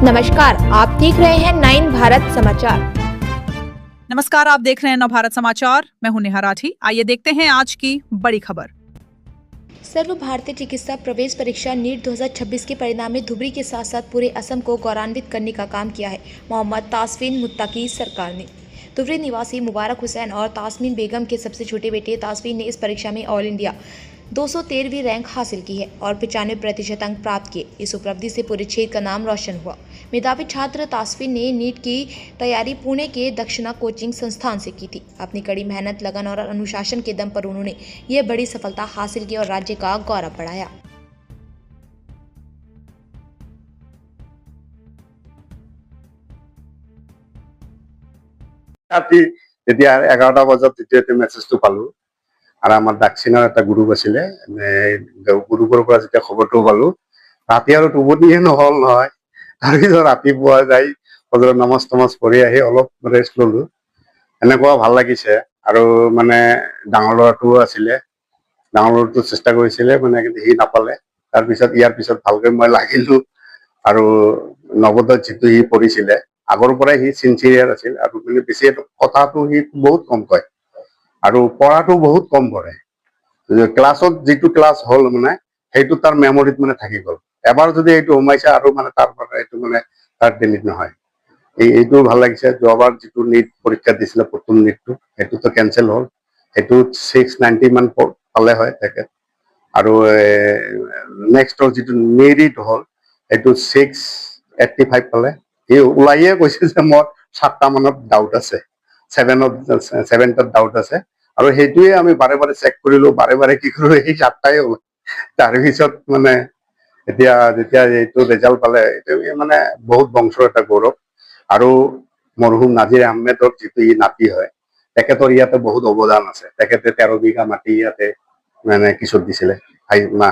नमस्कार, आप देख रहे हैं 9 भारत समाचार। नमस्कार, आप देख रहे हैं नवभारत समाचार। मैं हूं नेहा राठी। आइए देखते हैं आज की बड़ी खबर। सर्व भारतीय चिकित्सा प्रवेश परीक्षा नीट 2026 के परिणाम में धुबरी के साथ साथ पूरे असम को गौरवान्वित करने का काम किया है। मोहम्मद तासफीन मुत्तकी सरकार ने धुबरी निवासी मुबारक हुसैन और तासमीन बेगम के सबसे छोटे बेटे तासफीन ने इस परीक्षा में ऑल इंडिया 213वीं रैंक हासिल की है और 95% अंक प्राप्त किए। इस उपलब्धि से पूरे क्षेत्र का नाम रोशन हुआ। मेधावी छात्र तासफीन ने नीट की तैयारी पुणे के दक्षिणा कोचिंग संस्थान से की थी। अपनी कड़ी मेहनत, लगन और अनुशासन के दम पर उन्होंने यह बड़ी सफलता हासिल की और राज्य का गौरव बढ़ाया। তেতিয়া 11টা বজাত তেতিয়া মেছেজটো পালো আৰু আমাৰ দাক্ষিণৰ এটা গ্ৰুপ আছিলে গ্ৰুপৰ পৰা যেতিয়া খবৰটো পালো ৰাতি আৰু টোপনিয়ে নহল নহয়। তাৰপিছত ৰাতিপুৱা যাই ফজৰৰ নামাজ পঢ়ি আহি অলপ ৰেষ্ট ললো। এনেকুৱা ভাল লাগিছে। আৰু মানে ডাঙৰ ল'ৰাটো আছিলে, ডাঙৰ ল'ৰাটো চেষ্টা কৰিছিলে মানে সি নাপালে। তাৰপিছত ইয়াৰ পিছত ভালকৈ মই লাগিলো আৰু নৱোদয়ত যিটো সি পঢ়িছিলে আগৰ পৰাই সি চিনচিয়াৰ আছিল আৰু মানে বেছি কথাটো সি বহুত কম কয় আৰু পঢ়াটো বহুত কম পঢ়ে। ক্লাছত যিটো ক্লাছ হল মানে সেইটো তাৰ মেমৰিত মানে থাকি গ'ল। এবাৰ যদি এইটো সোমাইছে আৰু মানে তাৰ পৰা এইটো মানে তাৰ ডিলিট নহয়। এইটো ভাল লাগিছে। যোৱাবাৰ যিটো নীট পৰীক্ষা দিছিলে প্ৰথম নীটটো সেইটোতো কেঞ্চেল হ'ল। সেইটো 690 মান পালে হয় তেখেত। আৰু নেক্সটৰ যিটো মেৰিট হ'ল সেইটো 685 পালে। সি ওলাইয়ে কৈছে যে মোৰ 7টা মানত ডাউট আছে, 7ত ডাউট আছে। আৰু সেইটোৱে আমি বাৰে বাৰে চেক কৰিলো, বাৰে বাৰে কি কৰিলো, সেই 7টাই হ'ল। তাৰপিছত মানে এতিয়া যেতিয়া এইটো ৰেজাল্ট পালে এইটো মানে বহুত বংশৰ এটা গৌৰৱ। আৰু মৰহুম নাজিৰ আহমেদৰ যিটো ই নাতি হয় তেখেতৰ ইয়াতে বহুত অৱদান আছে। তেখেতে 13 বিঘা মাটি ইয়াতে মানে কিশোৰ দিছিলে,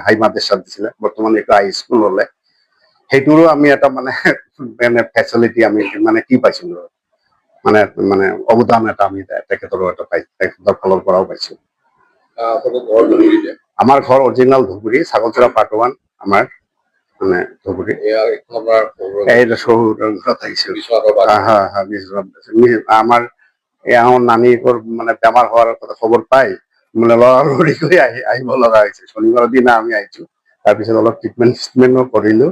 হাই মাদ্ৰাছাত দিছিলে। বৰ্তমান এইটো হাইস্কুল হলে সেইটোৰো আমি এটা মানে ফেচিলিটি আমি মানে কি পাইছিলো মানে মানে অৱদান এটা আমি তেখেতৰো এটা পাইছো, তেখেতৰ ফালৰ পৰাও পাইছো। আমাৰ ঘৰ অৰিজিনেল ধুবুৰী, ছাগলচৰা পাৰ্ট 1 আমাৰ মানে ধুবুৰী। আমাৰ এওঁ নানীকৰ মানে বেমাৰ হোৱাৰ কথা খবৰ পাই মানে লৰালৰি কৰি আহিব লগা হৈছে। শনিবাৰৰ দিনা আমি আহিছো। তাৰপিছত অলপ ট্ৰিটমেণ্ট কৰিলো।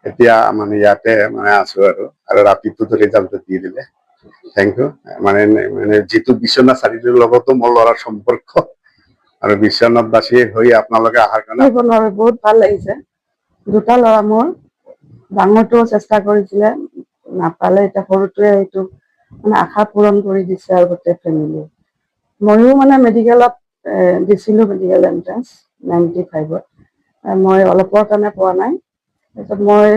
এতিয়া মানে ইয়াতে মানে আছো আৰু ৰাতিটোতো ৰিজাল্টটো দি দিলে। Thank you. মানে যিটো বিশ্বনাথ চাৰিআলিৰ লগতো মোৰ ল'ৰাৰ সম্পৰ্ক আৰু বিশ্বনাথবাসী হৈ আপোনালোকে অহাৰ কাৰণে বহুত ভাল লাগিছে। দুটা ল'ৰা মোৰ, ডাঙৰটোও চেষ্টা কৰিছিলে নাপালে, এতিয়া সৰুটোৱে এইটো মানে আশা পূৰণ কৰি দিছে আৰু গোটেই ফেমিলি। ময়ো মানে মেডিকেলত দিছিলো, মেডিকেল এন্ট্ৰেন্স 95ত। মই অলপৰ কাৰণে পোৱা নাই। তাৰপিছত মই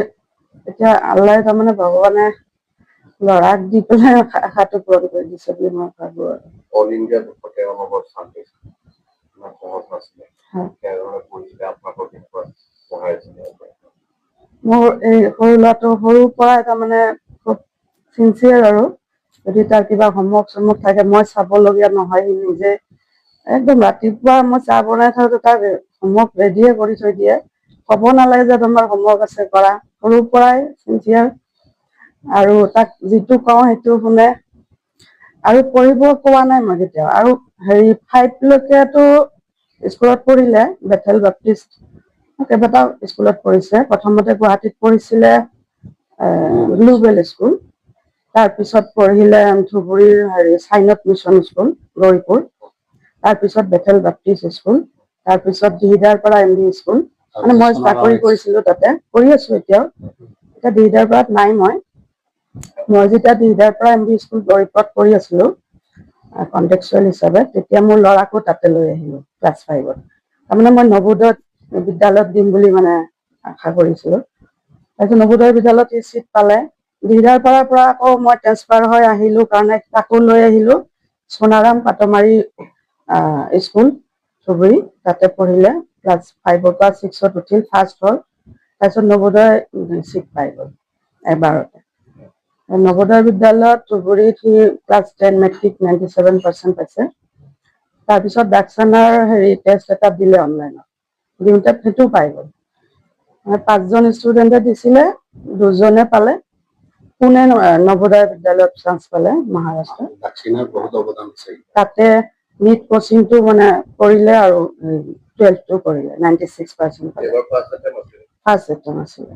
এতিয়া আল্লাই তাৰমানে ভগৱানে ল'ৰাক দি পেলাই আশাটো পূৰণ কৰি দিছে বুলি মই ভাবো। আৰু অল ইণ্ডিয়াত মোৰ এই সৰু ল'ৰাটো সৰুৰ পৰাই তাৰমানে খুব চিনচিয়াৰ আৰু যদি তাৰ কিবা হোমৱৰ্ক থাকে মই চাবলগীয়া নহয়। সি নিজে একদম ৰাতিপুৱা মই চাহ বনাই থাকোঁতে তাৰ হোমৱৰ্ক ৰেডিয়ে কৰি থৈ দিয়ে। ক'ব নালাগে যে তোমাৰ হোমৱৰ্ক আছে কৰা। সৰুৰ পৰাই চিনচিয়াৰ আৰু তাক যিটো কওঁ সেইটো শুনে। আৰু পঢ়িব কোৱা নাই মই কেতিয়াও। আৰু 5লৈকেতো স্কুলত পঢ়িলে, বেথেল বাপ্টিষ্ট কেইবাটাও স্কুলত পঢ়িছে। প্ৰথমতে গুৱাহাটীত পঢ়িছিলে গ্লোবেল স্কুল, তাৰপিছত পঢ়িলে ধুবুৰীৰ চাইনত মিছন স্কুল গৌৰীপুৰ, তাৰপিছত বেথেল বাপ্টিষ্ট স্কুল, তাৰপিছত দিহিদাৰ পৰা MD স্কুল। মানে মই চাকৰি কৰিছিলো তাতে, কৰি আছো এতিয়াও। এতিয়া দিহিদাৰ পৰাত নাই। মই যেতিয়া দিহিদাৰ পৰা MD স্কুল গৌৰীপুৰত কৰি আছিলো কন্টেক্সুৱেল হিচাপে, তেতিয়া মোৰ ল'ৰাকো তাতে লৈ আহিলো ক্লাছ 5ত। তাৰমানে মই নৱোদয় বিদ্যালয়ত দিম বুলি মানে আশা কৰিছিলো। তাৰপিছত নৱোদয় বিদ্যালয়ত চিট পালে। দিহিদাৰ পাৰাৰ পৰা আকৌ মই ট্ৰেন্সফাৰ হৈ আহিলো কাৰণে তাকো লৈ আহিলো সোণাৰাম পাটমাৰী স্কুল ধুবুৰী, তাতে পঢ়িলে। ক্লাছ 5ৰ পৰা 6ত উঠিল, ফাৰ্ষ্ট হ'ল। তাৰপিছত নৱোদয় চিট পাই গ'ল এবাৰতে। নৱোদয় বিদ্যালয়ত ধুবুৰীত সি ক্লাছ 10 মেট্ৰিক 97% পাইছে। তাৰপিছত ডাকচানাৰ টেষ্ট এটা দিলে অনলাইনত, দিওঁতে সেইটো পাই গ'ল। 5জন ষ্টুডেণ্টে দিছিলে, দুজনে পালে। পুনে নৱোদয় বিদ্যালয়ত চান্স পালে মহাৰাষ্ট্ৰ। দাক্ষিণাৰ বহুত অৱদান আছে। তাতে নিট কোচিংটো মানে কৰিলে আৰু 12টো কৰিলে 96% পালে। ফাৰ্ষ্ট এটেম্প আছিলে।